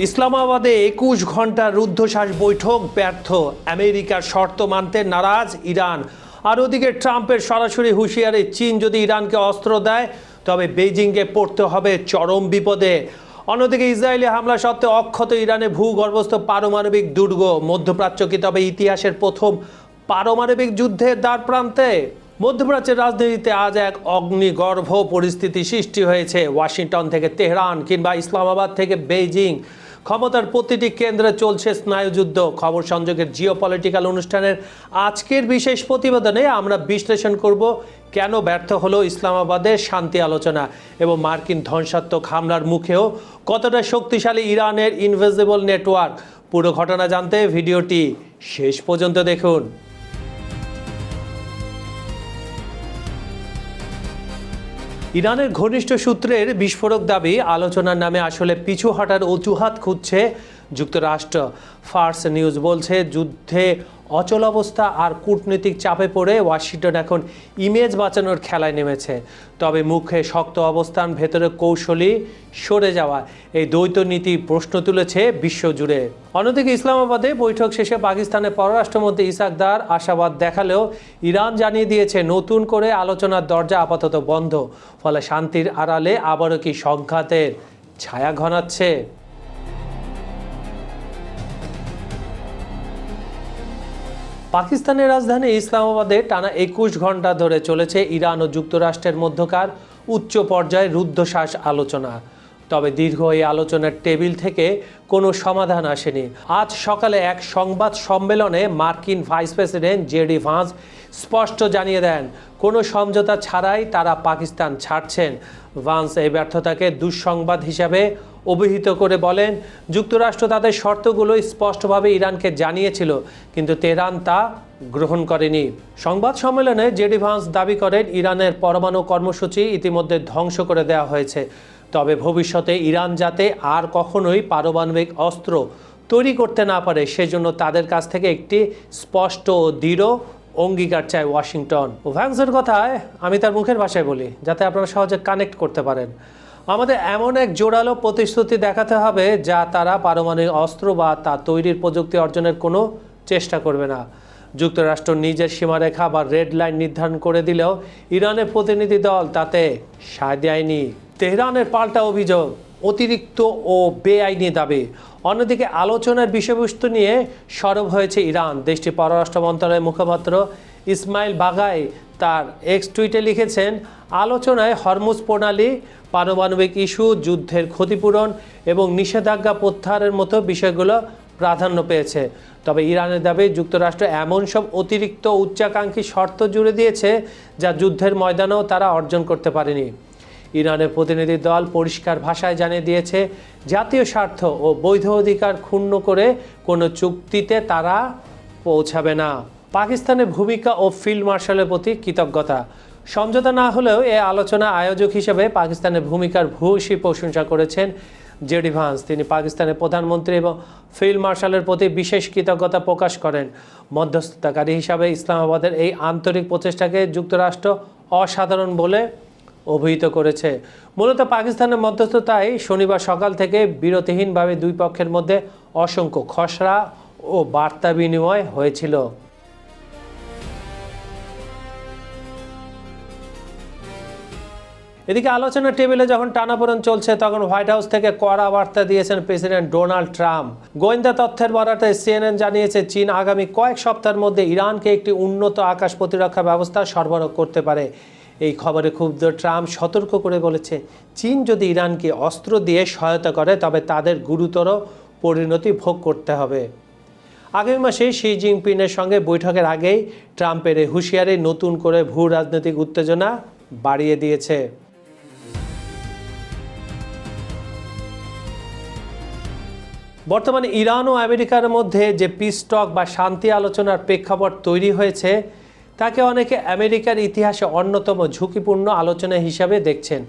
ইসলামাবাদে ২১ ঘন্টার রুদ্ধশ্বাস বৈঠক ব্যর্থ, আমেরিকার শর্ত মানতে নারাজ ইরান। আর ওদিকে ট্রাম্পের সরাসরি হুঁশিয়ারি, চীন যদি ইরানকে অস্ত্র দেয় তবে বেইজিংকে পড়তে হবে চরম বিপদে। অন্যদিকে ইসরায়েলি হামলা সত্ত্বেও অক্ষত ইরানে ভূগর্ভস্থ পারমাণবিক দুর্গ। মধ্যপ্রাচ্য কি তবে ইতিহাসের প্রথম পারমাণবিক যুদ্ধের দ্বার প্রান্তে? মধ্যপ্রাচ্যের রাজনীতিতে আজ এক অগ্নিগর্ভ পরিস্থিতি সৃষ্টি হয়েছে। ওয়াশিংটন থেকে তেহরান কিংবা ইসলামাবাদ থেকে বেইজিং, ক্ষমতার প্রতিটি কেন্দ্রে চলছে স্নায়ুযুদ্ধ। খবর সংযোগের জিওপলিটিক্যাল অনুষ্ঠানের আজকের বিশেষ প্রতিবেদনে আমরা বিশ্লেষণ করব কেন ব্যর্থ হলো ইসলামাবাদের শান্তি আলোচনা এবং মার্কিন ধ্বংসাত্মক হামলার মুখেও কতটা শক্তিশালী ইরানের ইনভিজিবল নেটওয়ার্ক। পুরো ঘটনা জানতে ভিডিওটি শেষ পর্যন্ত দেখুন। ইরানের ঘনিষ্ঠ সূত্রের বিস্ফোরক দাবি, আলোচনার নামে আসলে পিছু হটার অজুহাত খুঁজছে যুক্তরাষ্ট্র। ফার্স নিউজ বলছে, যুদ্ধে অচল অবস্থা আর কূটনৈতিক চাপে পড়ে ওয়াশিংটন এখন ইমেজ বাঁচানোর খেলায় নেমেছে। তবে মুখে শক্ত অবস্থান, ভেতরে কৌশলী সরে যাওয়া, এই দ্বৈত নীতি প্রশ্ন তুলেছে বিশ্বজুড়ে। অন্যদিকে ইসলামাবাদে বৈঠক শেষে পাকিস্তানের পররাষ্ট্রমন্ত্রী ইসাক দার আশাবাদ দেখালেও ইরান জানিয়ে দিয়েছে নতুন করে আলোচনার দরজা আপাতত বন্ধ। ফলে শান্তির আড়ালে আবারও কি সংঘাতের ছায়া ঘনাচ্ছে? পাকিস্তানের রাজধানী ইসলামাবাদে টানা ২১ ঘন্টা ধরে চলেছে ইরান ও যুক্তরাষ্ট্রের মধ্যকার উচ্চ পর্যায়ের রুদ্ধশ্বাস আলোচনা। তবে দীর্ঘ এই আলোচনার টেবিল থেকে কোনো সমাধান আসেনি। আজ সকালে এক সংবাদ সম্মেলনে মার্কিন ভাইস প্রেসিডেন্ট জেডি ভান্স স্পষ্ট জানিয়ে দেন, কোনো সমঝোতা ছাড়াই তারা পাকিস্তান ছাড়ছেন। ভান্স এই ব্যর্থতাকে দুঃসংবাদ হিসাবে অভিহিত করে বলেন, যুক্তরাষ্ট্র তাদের শর্তগুলো স্পষ্টভাবে ইরানকে জানিয়েছিল, কিন্তু তেহরান তা গ্রহণ করেনি। সংবাদ সম্মেলনে জেডি ভান্স দাবি করেন, ইরানের পরমাণু কর্মসূচি ইতিমধ্যে ধ্বংস করে দেওয়া হয়েছে। তবে ভবিষ্যতে ইরান যাতে আর কখনোই পারমাণবিক অস্ত্র তৈরি করতে না পারে, সেজন্য তাদের কাছ থেকে একটি স্পষ্ট ও দৃঢ় অঙ্গীকার চায় ওয়াশিংটন। ভ্যান্সের কথায় আমি তার মুখের ভাষায় বলি, যাতে আপনারা সহজে কানেক্ট করতে পারেন। আমাদের এমন এক জোরালো প্রতিশ্রুতি দেখাতে হবে যা তারা পারমাণবিক অস্ত্র বা তা তৈরির প্রযুক্তি অর্জনের কোনো চেষ্টা করবে না। যুক্তরাষ্ট্র নিজের সীমারেখা বা রেড লাইন নির্ধারণ করে দিলেও ইরানের প্রতিনিধি দল তাতে সায় দেয়নি। তেহরানের পাল্টা অভিযোগ, অতিরিক্ত ও বেআইনি দাবি। অন্যদিকে আলোচনার বিষয়বস্তু নিয়ে সরব হয়েছে ইরান। দেশটির পররাষ্ট্র মন্ত্রণালয়ের মুখপাত্র ইসমাইল বাগাই তার এক্স টুইটে লিখেছেন, আলোচনায় হরমুজ প্রণালী, পারমাণবিক ইস্যু, যুদ্ধের ক্ষতিপূরণ এবং নিষেধাজ্ঞা প্রত্যাহারের মতো বিষয়গুলো প্রাধান্য পেয়েছে। তবে ইরানের দাবি, যুক্তরাষ্ট্র এমন সব অতিরিক্ত উচ্চাকাঙ্ক্ষী শর্ত জুড়ে দিয়েছে যা যুদ্ধের ময়দানেও তারা অর্জন করতে পারেনি। ইরানের প্রতিনিধি দল পরিষ্কার ভাষায় জানিয়ে দিয়েছে, জাতীয় স্বার্থ ও বৈধ অধিকার ক্ষুণ্ণ করে কোনো চুক্তিতে তারা পৌঁছাবে না। পাকিস্তানের ভূমিকা ও ফিল্ড মার্শালের প্রতি কৃতজ্ঞতা। সমঝোতা না হলেও এ আলোচনা আয়োজক হিসেবে পাকিস্তানের ভূমিকার ভূয়সী প্রশংসা করেছেন জেডি ভান্স। তিনি পাকিস্তানের প্রধানমন্ত্রী এবং ফিল্ড মার্শালের প্রতি বিশেষ কৃতজ্ঞতা প্রকাশ করেন। মধ্যস্থতাকারী হিসাবে ইসলামাবাদের এই আন্তরিক প্রচেষ্টাকে যুক্তরাষ্ট্র অসাধারণ বলে অভিহিত করেছে। মূলত পাকিস্তানের মধ্যস্থতায় শনিবার সকাল থেকে বিরতিহীনভাবে দুই পক্ষের মধ্যে অসংখ্য খসড়া ও বার্তা বিনিময় হয়েছিল। এদিকে আলোচনার টেবিলে যখন টানাপোড়েন চলছে, তখন হোয়াইট হাউস থেকে কড়া বার্তা দিয়েছেন প্রেসিডেন্ট ডোনাল্ড ট্রাম্প। গোয়েন্দা তথ্যের বরাতে সিএনএন জানিয়েছে, চীন আগামী কয়েক সপ্তাহের মধ্যে ইরানকে একটি উন্নত আকাশ প্রতিরক্ষা ব্যবস্থা সরবরাহ করতে পারে। এই খবরে ক্ষুব্ধ ট্রাম্প সতর্ক করে বলেছে, চীন যদি ইরানকে অস্ত্র দিয়ে সহায়তা করে তবে তাদের গুরুতর পরিণতি ভোগ করতে হবে। আগামী মাসে শি জিনপিংয়ের সঙ্গে বৈঠকের আগেই ট্রাম্পের এই হুঁশিয়ারি নতুন করে ভূ রাজনৈতিক উত্তেজনা বাড়িয়ে দিয়েছে। বর্তমানে ইরান ও আমেরিকার মধ্যে যে পিস টক বা শান্তি আলোচনার প্রেক্ষাপট তৈরি হয়েছে, তাকে অনেকে আমেরিকার ইতিহাসে অন্যতম ঝুঁকিপূর্ণ আলোচনা হিসাবে দেখছেন।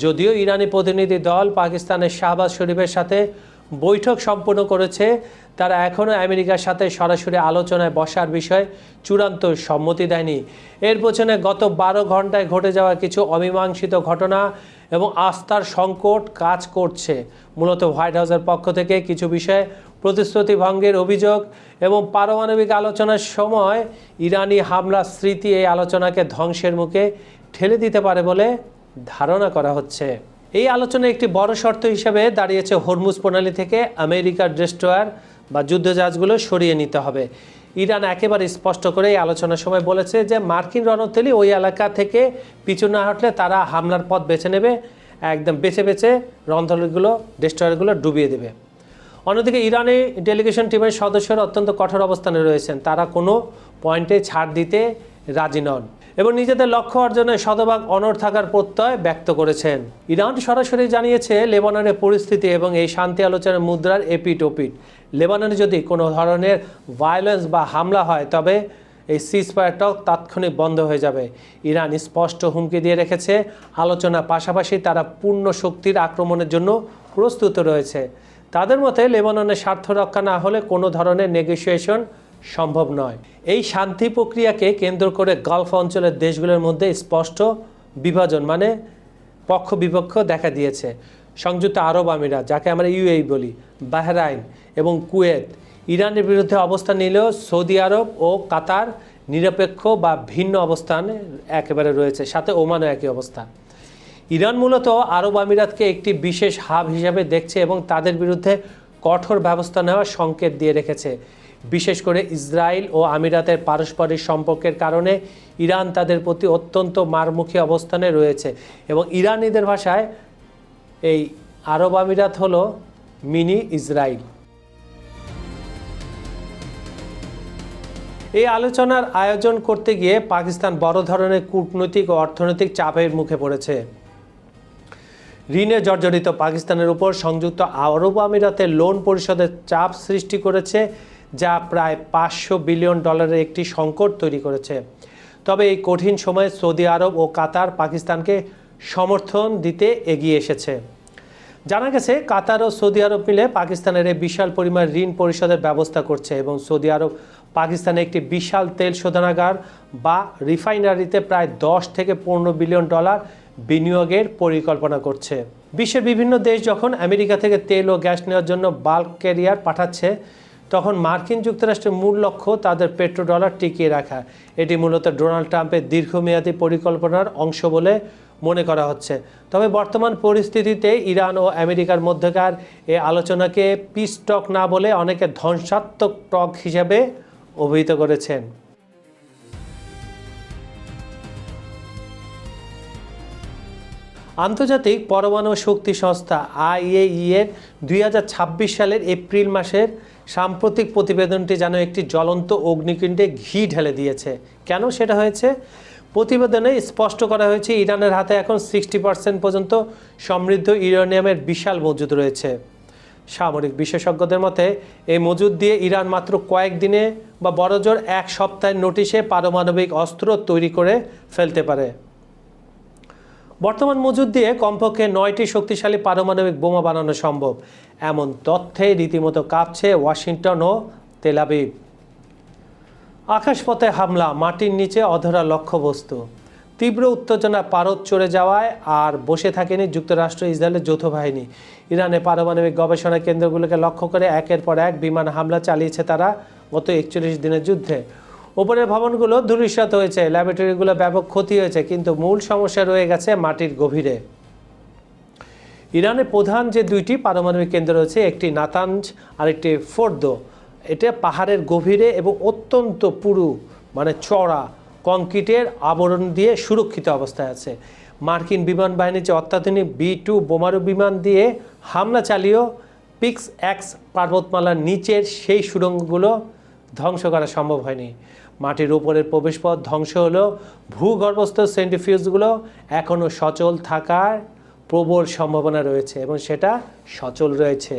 যদিও ইরানি প্রতিনিধি দল পাকিস্তানের শাহবাজ শরীফের সাথে বৈঠক সম্পন্ন করেছে, তারা এখনও আমেরিকার সাথে সরাসরি আলোচনায় বসার বিষয়ে চূড়ান্ত সম্মতি দেয়নি। এর পেছনে গত 12 ঘন্টায় ঘটে যাওয়া কিছু অমীমাংসিত ঘটনা এবং আস্থার সংকট কাজ করছে। মূলত হোয়াইট হাউসের পক্ষ থেকে কিছু বিষয়ে প্রতিশ্রুতি ভঙ্গের অভিযোগ এবং পারমাণবিক আলোচনার সময় ইরানি হামলার স্মৃতি এই আলোচনাকে ধ্বংসের মুখে ঠেলে দিতে পারে বলে ধারণা করা হচ্ছে। এই আলোচনায় একটি বড় শর্ত হিসেবে দাঁড়িয়েছে হরমুজ প্রণালী থেকে আমেরিকার ডেস্ট্রয়ার বা যুদ্ধজাহাজগুলো সরিয়ে নিতে হবে। ইরান একেবারে স্পষ্ট করে এই আলোচনার সময় বলেছে যে মার্কিন রণতরী ওই এলাকা থেকে পিছু না হটলে তারা হামলার পথ বেছে নেবে, একদম বেছে বেছে রণতরীগুলো ডেস্ট্রয়ারগুলো ডুবিয়ে দেবে। অন্যদিকে ইরানি ডেলিগেশন টিমের সদস্যরা অত্যন্ত কঠোর অবস্থানে রয়েছেন, তারা কোনো পয়েন্টে ছাড় দিতে রাজি নন এবং নিজেদের লক্ষ্য অর্জনে শতভাগ অনড় থাকার প্রত্যয় ব্যক্ত করেছেন। ইরান সরাসরি জানিয়েছে লেবাননের পরিস্থিতি এবং এই শান্তি আলোচনার মুদ্রার এপিট ওপিট। লেবাননে যদি কোনো ধরনের ভায়োলেন্স বা হামলা হয় তবে এই সিজফায়ার টক তাৎক্ষণিক বন্ধ হয়ে যাবে। ইরান স্পষ্ট হুমকি দিয়ে রেখেছে আলোচনার পাশাপাশি তারা পূর্ণ শক্তির আক্রমণের জন্য প্রস্তুত রয়েছে। তাদের মতে লেবাননের স্বার্থ রক্ষা না হলে কোনো ধরনের নেগোসিয়েশন সম্ভব নয়। এই শান্তি প্রক্রিয়াকে কেন্দ্র করে গালফ অঞ্চলের দেশগুলোর মধ্যে স্পষ্ট বিভাজন মানে পক্ষ বিপক্ষ দেখা দিয়েছে। সংযুক্ত আরব আমিরাত, যাকে আমরা ইউএই বলি, বাহরাইন এবং কুয়েত ইরানের বিরুদ্ধে অবস্থান নিলেও সৌদি আরব ও কাতার নিরপেক্ষ বা ভিন্ন অবস্থানে একেবারে রয়েছে, সাথে ওমানও একই অবস্থা। ইরান মূলত আরব আমিরাতকে একটি বিশেষ হাব হিসাবে দেখছে এবং তাদের বিরুদ্ধে কঠোর ব্যবস্থা নেওয়ার সংকেত দিয়ে রেখেছে। বিশেষ করে ইসরায়েল ও আমিরাতের পারস্পরিক সম্পর্কের কারণে ইরান তাদের প্রতি অত্যন্ত মারমুখী অবস্থানে রয়েছে এবং ইরানিদের ভাষায় এই আরব আমিরাত হলো মিনি ইসরায়েল। এই আলোচনার আয়োজন করতে গিয়ে পাকিস্তান বড় ধরনের কূটনৈতিক ও অর্থনৈতিক চাপের মুখে পড়েছে। ঋণে জর্জরিত পাকিস্তানের উপর সংযুক্ত আরব আমিরাতের লোন পরিশোধের চাপ সৃষ্টি করেছে, যা প্রায় $500 বিলিয়ন একটি সংকট তৈরি করেছে। তবে এই কঠিন সময়ে সৌদি আরব ও কাতার পাকিস্তানকে সমর্থন দিতে এগিয়ে এসেছে। জানা গেছে কাতার ও সৌদি আরব মিলে পাকিস্তানের এই বিশাল পরিমাণ ঋণ পরিশোধের ব্যবস্থা করছে এবং সৌদি আরব পাকিস্তানে একটি বিশাল তেল শোধনাগার বা রিফাইনারিতে প্রায় $10 থেকে $15 বিলিয়ন বিনিয়োগের পরিকল্পনা করছে। বিশ্বের বিভিন্ন দেশ যখন আমেরিকা থেকে তেল ও গ্যাস নেওয়ার জন্য বাল্ক ক্যারিয়ার পাঠাচ্ছে, তখন মার্কিন যুক্তরাষ্ট্রের মূল লক্ষ্য তাদের পেট্রোডলার টিকিয়ে রাখা। এটি মূলত ডোনাল্ড ট্রাম্পের দীর্ঘমেয়াদী পরিকল্পনার অংশ বলে মনে করা হচ্ছে। তবে বর্তমান পরিস্থিতিতে ইরান ও আমেরিকার মধ্যকার এই আলোচনাকে পিস টক না বলে অনেকে ধ্বংসাত্মক টক হিসেবে অভিহিত করেছেন। আন্তর্জাতিক পরমাণু শক্তি সংস্থা IAEA এর 2026 সালের এপ্রিল মাসের সাম্প্রতিক প্রতিবেদনটি যেন একটি জ্বলন্ত অগ্নিকুণ্ডে ঘি ঢেলে দিয়েছে। কেন সেটা হয়েছে? প্রতিবেদনে স্পষ্ট করা হয়েছে ইরানের হাতে এখন 60% পর্যন্ত সমৃদ্ধ ইউরেনিয়ামের বিশাল মজুদ রয়েছে। সামরিক বিশেষজ্ঞদের মতে এই মজুদ দিয়ে ইরান মাত্র কয়েকদিনে বা বড়জোর এক সপ্তাহের নোটিশে পারমাণবিক অস্ত্র তৈরি করে ফেলতে পারে। বর্তমান মজুদ দিয়ে কমপক্ষে 9টি শক্তিশালী পারমাণবিক বোমা বানানো সম্ভব। এমন তথ্যে রীতিমতো কাঁপছে ওয়াশিংটন ও তেল আবিব। আকাশপথে হামলা, মাটির নিচে অধরা লক্ষ্যবস্তু। তীব্র উত্তেজনা পারদ চড়ে যাওয়ায় আর বসে থাকেনি যুক্তরাষ্ট্র ইসরায়েলের যৌথ বাহিনী। ইরানে পারমাণবিক গবেষণা কেন্দ্রগুলোকে লক্ষ্য করে একের পর এক বিমান হামলা চালিয়েছে তারা গত 41 দিনের যুদ্ধে। উপরের ভবনগুলো ধূলিসাৎ হয়েছে, ল্যাবরেটরিগুলো ব্যাপক ক্ষতি হয়েছে, কিন্তু মূল সমস্যা রয়ে গেছে মাটির গভীরে। ইরানের প্রধান যে 2টি পারমাণবিক কেন্দ্র রয়েছে, একটি নাতানজ আর একটি ফোর্দো, এটা পাহাড়ের গভীরে এবং অত্যন্ত পুরু মানে চড়া কংক্রিটের আবরণ দিয়ে সুরক্ষিত অবস্থায় আছে। মার্কিন বিমান বাহিনীর যে অত্যাধুনিক B-2 বোমারু বিমান দিয়ে হামলা চালিয়েও পিক্স এক্স পর্বতমালার নিচের সেই সুড়ঙ্গগুলো ধ্বংস করা সম্ভব হয়নি। মাটির উপরের প্রবেশপথ ধ্বংস হলেও ভূগর্ভস্থ সেন্ট্রিফিউজগুলো এখনও সচল থাকার প্রবল সম্ভাবনা রয়েছে এবং সেটা সচল রয়েছে।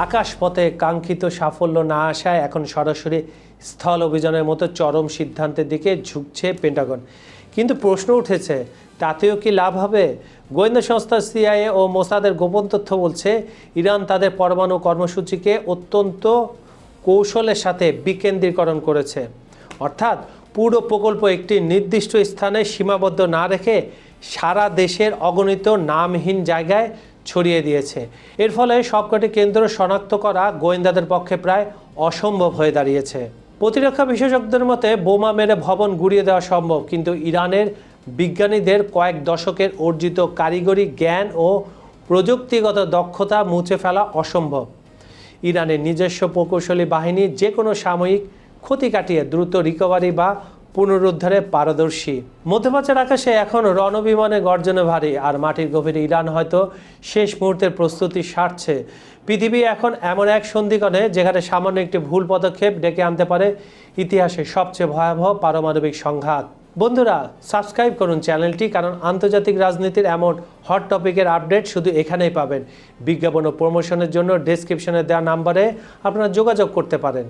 আকাশপথে কাঙ্ক্ষিত সাফল্য না আসায় এখন সরাসরি স্থল অভিযানের মতো চরম সিদ্ধান্তের দিকে ঝুঁকছে পেন্টাগন। কিন্তু প্রশ্ন উঠেছে, তাতেও কি লাভ হবে? গোয়েন্দা সংস্থা CIA ও মোসাদের গোপন তথ্য বলছে ইরান তাদের পরমাণু কর্মসূচিকে অত্যন্ত কৌশলের সাথে বিকেন্দ্রীকরণ করেছে। অর্থাৎ পুরো প্রকল্প একটি নির্দিষ্ট স্থানে সীমাবদ্ধ না রেখে সারা দেশের অগণিত নামহীন জায়গায় ছড়িয়ে দিয়েছে। এর ফলে সবকটি কেন্দ্র শনাক্ত করা গোয়েন্দাদের পক্ষে প্রায় অসম্ভব হয়ে দাঁড়িয়েছে। প্রতিরক্ষা বিশেষজ্ঞদের মতে বোমা মেরে ভবন গুঁড়িয়ে দেওয়া সম্ভব, কিন্তু ইরানের বিজ্ঞানীদের কয়েক দশকের অর্জিত কারিগরি জ্ঞান ও প্রযুক্তিগত দক্ষতা মুছে ফেলা অসম্ভব। ইরানের নিজস্ব প্রকৌশলী বাহিনী যে কোনো সাময়িক ক্ষতি কাটিয়ে দ্রুত রিকভারি বা পুনরুদ্ধারে পারদর্শী। মধ্যপ্রাচ্যের আকাশে এখন রণবিমানে গর্জনে ভারী, আর মাটির গভীরে ইরান হয়তো শেষ মুহূর্তের প্রস্তুতি সারছে। পৃথিবী এখন এমন এক সন্ধিক্ষণে যেখানে সামান্য একটি ভুল পদক্ষেপ ডেকে আনতে পারে ইতিহাসের সবচেয়ে ভয়াবহ পারমাণবিক সংঘাত। বন্ধুরা, সাবস্ক্রাইব করুন চ্যানেলটি, কারণ আন্তর্জাতিক রাজনীতির এমন হট টপিকের আপডেট শুধু এখানেই পাবেন। বিজ্ঞাপন ও প্রমোশনের জন্য ডেসক্রিপশনে দেওয়া নাম্বারে আপনারা যোগাযোগ করতে পারেন।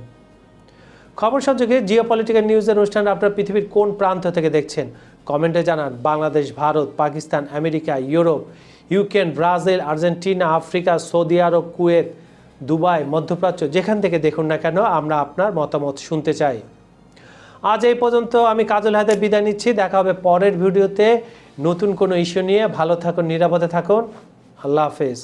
খবর সংযোগে জিওপলিটিক্যাল নিউজের অনুষ্ঠান আপনারা পৃথিবীর কোন প্রান্ত থেকে দেখছেন কমেন্টে জানান। Bangladesh, Bharat, Pakistan, America, Europe, Ukraine, Brazil, Argentina, Africa, Saudi Arab, Kuwait, Dubai, মধ্যপ্রাচ্য, যেখান থেকে দেখুন না কেন আমরা আপনার মতামত শুনতে চাই। আজ এই পর্যন্ত। আমি কাজল হায়দার বিদায় নিচ্ছি। দেখা হবে পরের ভিডিওতে নতুন কোনো ইস্যু নিয়ে। ভালো থাকুন, নিরাপদে থাকুন। আল্লাহ হাফেজ।